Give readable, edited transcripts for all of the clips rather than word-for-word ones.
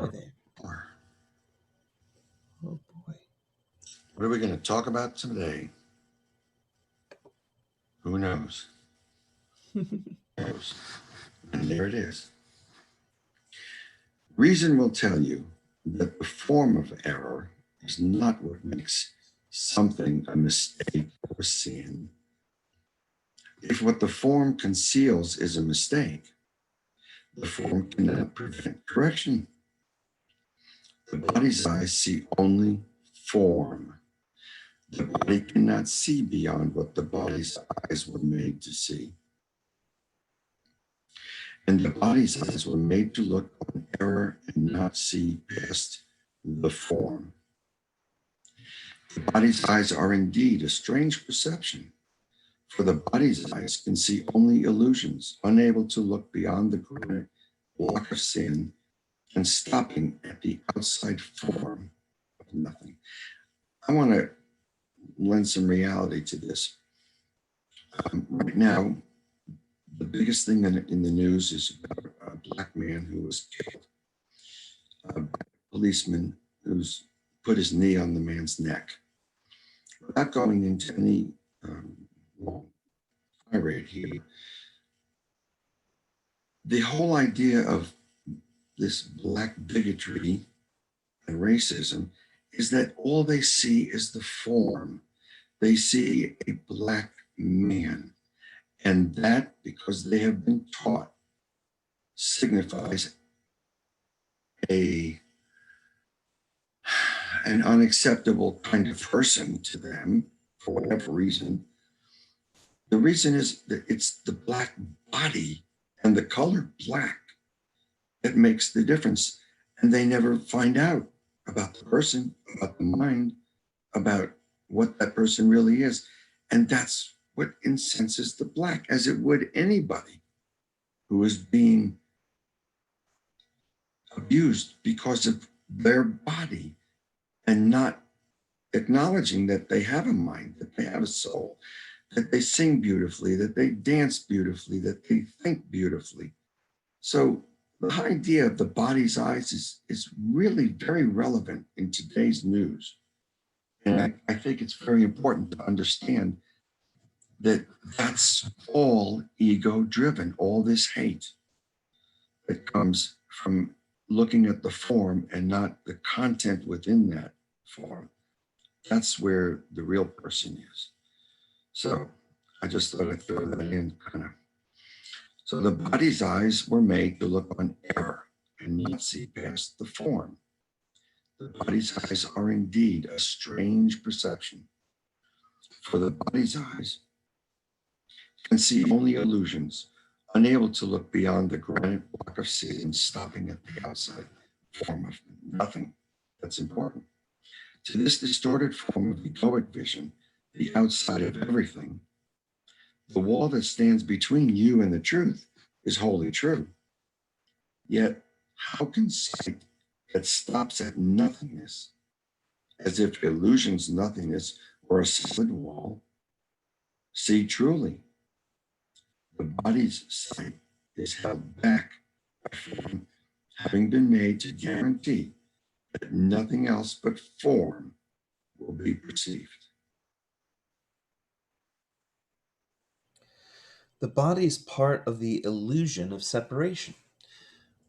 Hi there. Oh boy. What are we going to talk about today? Who knows? Knows. And there it is. Reason will tell you that the form of error is not what makes something a mistake or sin. If what the form conceals is a mistake, the form cannot prevent correction. The body's eyes see only form. The body cannot see beyond what the body's eyes were made to see. And the body's eyes were made to look on error and not see past the form. The body's eyes are indeed a strange perception, for the body's eyes can see only illusions, unable to look beyond the granite block of sin and stopping at the outside form of nothing. I want to lend some reality to this. Right now, the biggest thing in the news is about a black man who was killed by a policeman who's put his knee on the man's neck. Without going into any long tirade here, the whole idea of this black bigotry and racism is that all they see is the form. They see a black man. And that, because they have been taught, signifies an unacceptable kind of person to them for whatever reason. The reason is that it's the black body and the color black that makes the difference. And they never find out about the person, about the mind, about what that person really is. And that's what incenses the black, as it would anybody who is being abused because of their body and not acknowledging that they have a mind, that they have a soul, that they sing beautifully, that they dance beautifully, that they think beautifully. So the idea of the body's eyes is really very relevant in today's news. And I think it's very important to understand that that's all ego driven, all this hate that comes from looking at the form and not the content within that form. That's where the real person is. So I just thought I'd throw that in kind of. So the body's eyes were made to look on error and not see past the form. The body's eyes are indeed a strange perception, for the body's eyes can see only illusions, unable to look beyond the granite block of sin, stopping at the outside form of nothing. That's important. To this distorted form of egoic vision, the outside of everything, the wall that stands between you and the truth is wholly true. Yet, how can sight that stops at nothingness, as if illusion's nothingness were a solid wall, see truly? The body's sight is held back by form, having been made to guarantee that nothing else but form will be perceived. The body is part of the illusion of separation.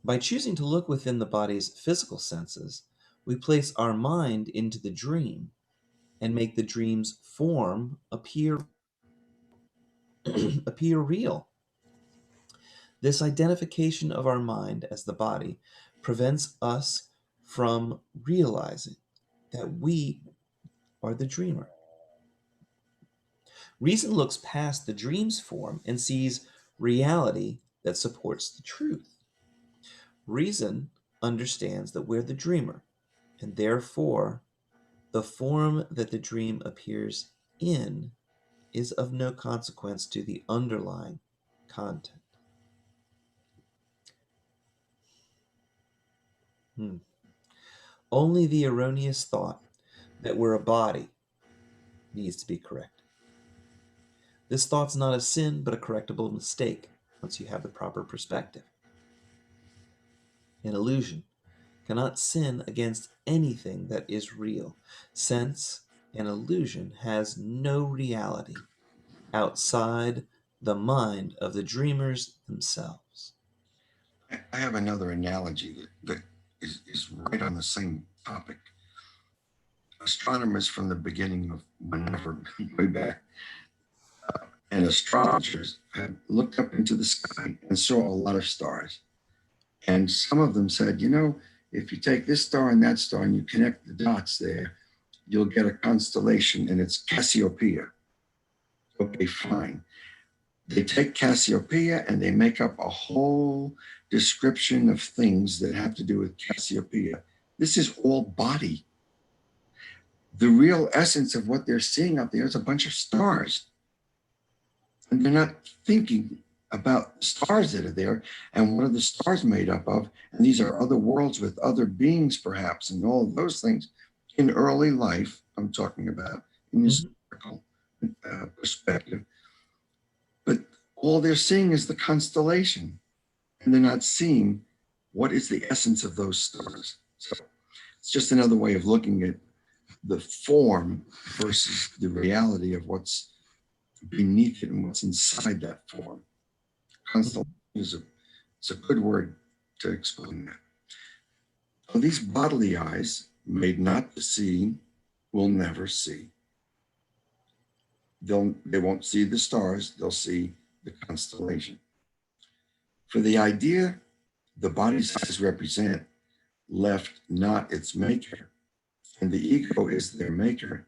By choosing to look within the body's physical senses, we place our mind into the dream and make the dream's form appear appear real. This identification of our mind as the body prevents us from realizing that we are the dreamer. Reason looks past the dream's form and sees reality that supports the truth. Reason understands that we're the dreamer, and therefore the form that the dream appears in is of no consequence to the underlying content. Only the erroneous thought that we're a body needs to be corrected. This thought's not a sin, but a correctable mistake once you have the proper perspective. An illusion cannot sin against anything that is real. Sense and illusion has no reality outside the mind of the dreamers themselves. I have another analogy that is right on the same topic. Astronomers from the beginning of whenever, way back, and astrologers have looked up into the sky and saw a lot of stars. And some of them said, if you take this star and that star and you connect the dots there, you'll get a constellation and it's Cassiopeia. Okay, fine. They take Cassiopeia and they make up a whole description of things that have to do with Cassiopeia. This is all body. The real essence of what they're seeing up there is a bunch of stars. And they're not thinking about the stars that are there and what are the stars made up of. And these are other worlds with other beings, perhaps, and all of those things. In early life, I'm talking about in historical perspective. But all they're seeing is the constellation, and they're not seeing what is the essence of those stars. So it's just another way of looking at the form versus the reality of what's beneath it and what's inside that form. Constellation is it's a good word to explain that. So these bodily eyes, made not to see, will never see. They won't see the stars, they'll see the constellation. For the idea the body's eyes represent left not its maker, and the ego is their maker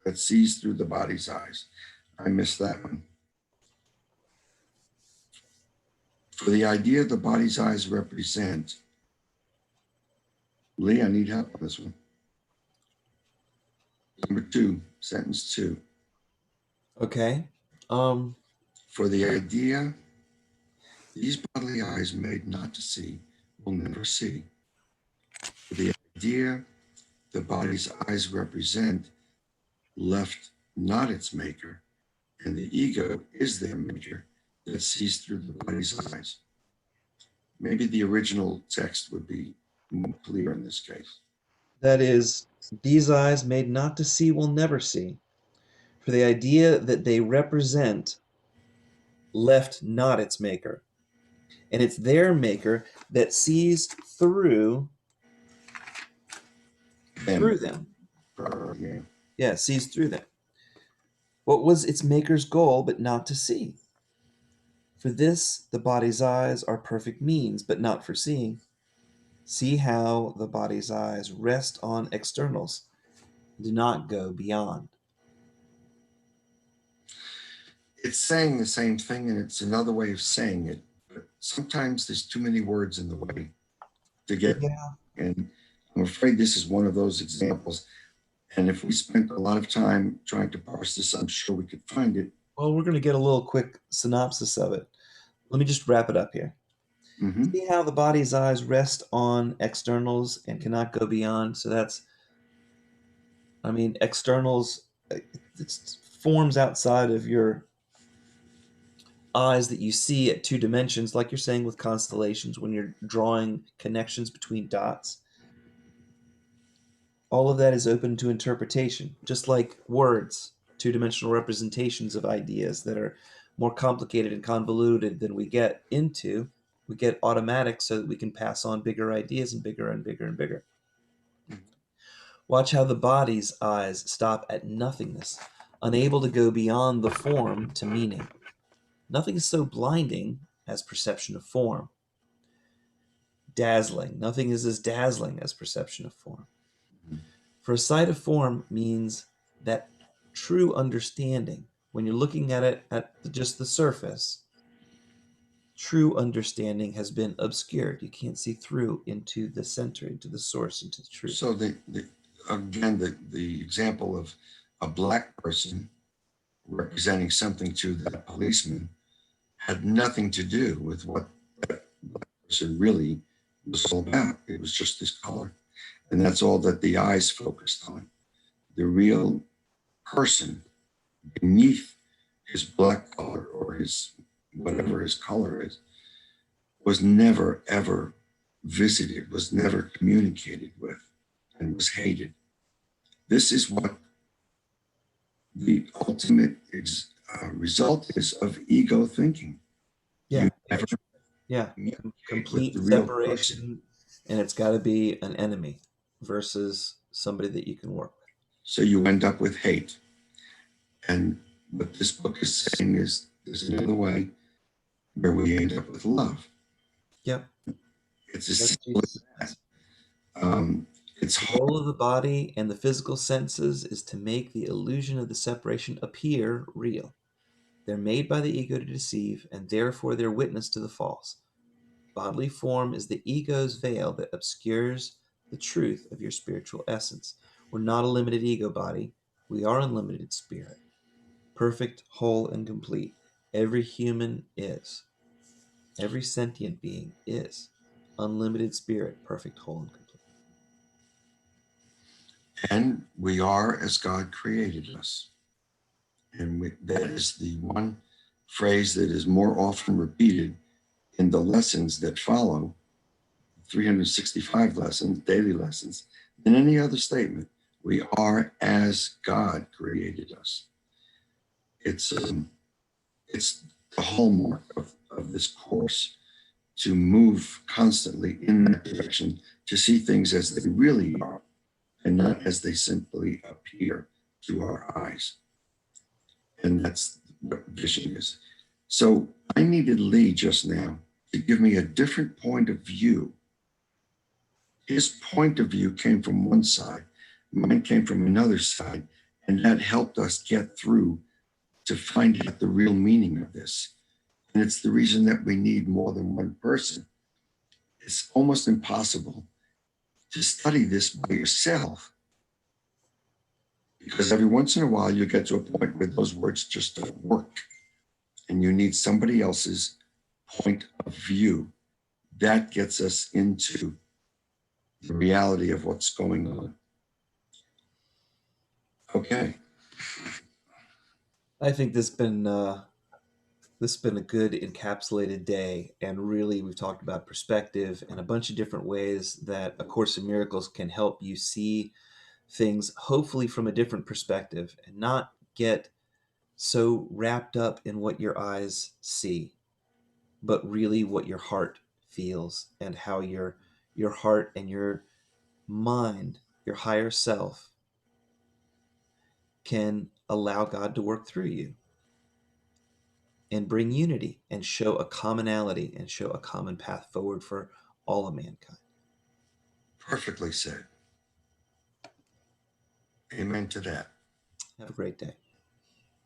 that sees through the body's eyes. I missed that one. For the idea the body's eyes represent, Lee, I need help on this one. Number 2, sentence 2. Okay. For the idea these bodily eyes made not to see will never see. For the idea the body's eyes represent left not its maker, and the ego is their maker that sees through the body's eyes. Maybe the original text would be more clear in this case. That is, these eyes made not to see will never see. For the idea that they represent left not its maker. And it's their maker that sees through them. Yeah. Yeah, sees through them. What was its maker's goal but not to see? For this the body's eyes are perfect means, but not for seeing. See how the body's eyes rest on externals, do not go beyond. It's saying the same thing, and it's another way of saying it. But sometimes there's too many words in the way to get. Yeah. And I'm afraid this is one of those examples. And if we spent a lot of time trying to parse this, I'm sure we could find it. Well, we're going to get a little quick synopsis of it. Let me just wrap it up here. Mm-hmm. See how the body's eyes rest on externals and cannot go beyond. So that's, externals, it's forms outside of your eyes that you see at 2 dimensions, like you're saying with constellations when you're drawing connections between dots. All of that is open to interpretation, just like words, 2 dimensional representations of ideas that are more complicated and convoluted than we get into. We get automatic so that we can pass on bigger ideas and bigger and bigger and bigger. Watch how the body's eyes stop at nothingness, unable to go beyond the form to meaning. Nothing is so blinding as perception of form. Dazzling. Nothing is as dazzling as perception of form. For a sight of form means that true understanding, when you're looking at it at just the surface, true understanding has been obscured. You can't see through into the center, into the source, into the truth. So the example of a black person representing something to that policeman had nothing to do with what that black person really was all about. It was just this color. And that's all that the eyes focused on. The real person beneath his black color or his whatever his color is was never, ever visited, was never communicated with, and was hated. This is what the ultimate result is of ego thinking. You Yeah, never yeah. communicate with Complete the real person. separation, and it's got to be an enemy versus somebody that you can work with. So you end up with hate. And what this book is saying is there's another way where we end up with love. Yep, It's as that's simple Jesus' as message. that. It's The hard. goal of the body and the physical senses is to make the illusion of the separation appear real. They're made by the ego to deceive, and therefore they're witness to the false. Bodily form is the ego's veil that obscures the truth of your spiritual essence. We're not a limited ego body. We are unlimited spirit, perfect, whole, and complete. Every human is. Every sentient being is. Unlimited spirit, perfect, whole, and complete. And we are as God created us. And that is the one phrase that is more often repeated in the lessons that follow 365 lessons, daily lessons, than any other statement. We are as God created us. It's the hallmark of this course to move constantly in that direction, to see things as they really are and not as they simply appear to our eyes. And that's what vision is. So I needed Lee just now to give me a different point of view. His point of view came from one side, mine came from another side, and that helped us get through to find out the real meaning of this. And it's the reason that we need more than one person. It's almost impossible to study this by yourself because every once in a while you get to a point where those words just don't work and you need somebody else's point of view. That gets us into the reality of what's going on. Okay. I think this has been a good encapsulated day, and really we've talked about perspective and a bunch of different ways that A Course in Miracles can help you see things hopefully from a different perspective and not get so wrapped up in what your eyes see, but really what your heart feels and how your heart and your mind, your higher self, can allow God to work through you and bring unity and show a commonality and show a common path forward for all of mankind. Perfectly said. Amen to that. Have a great day.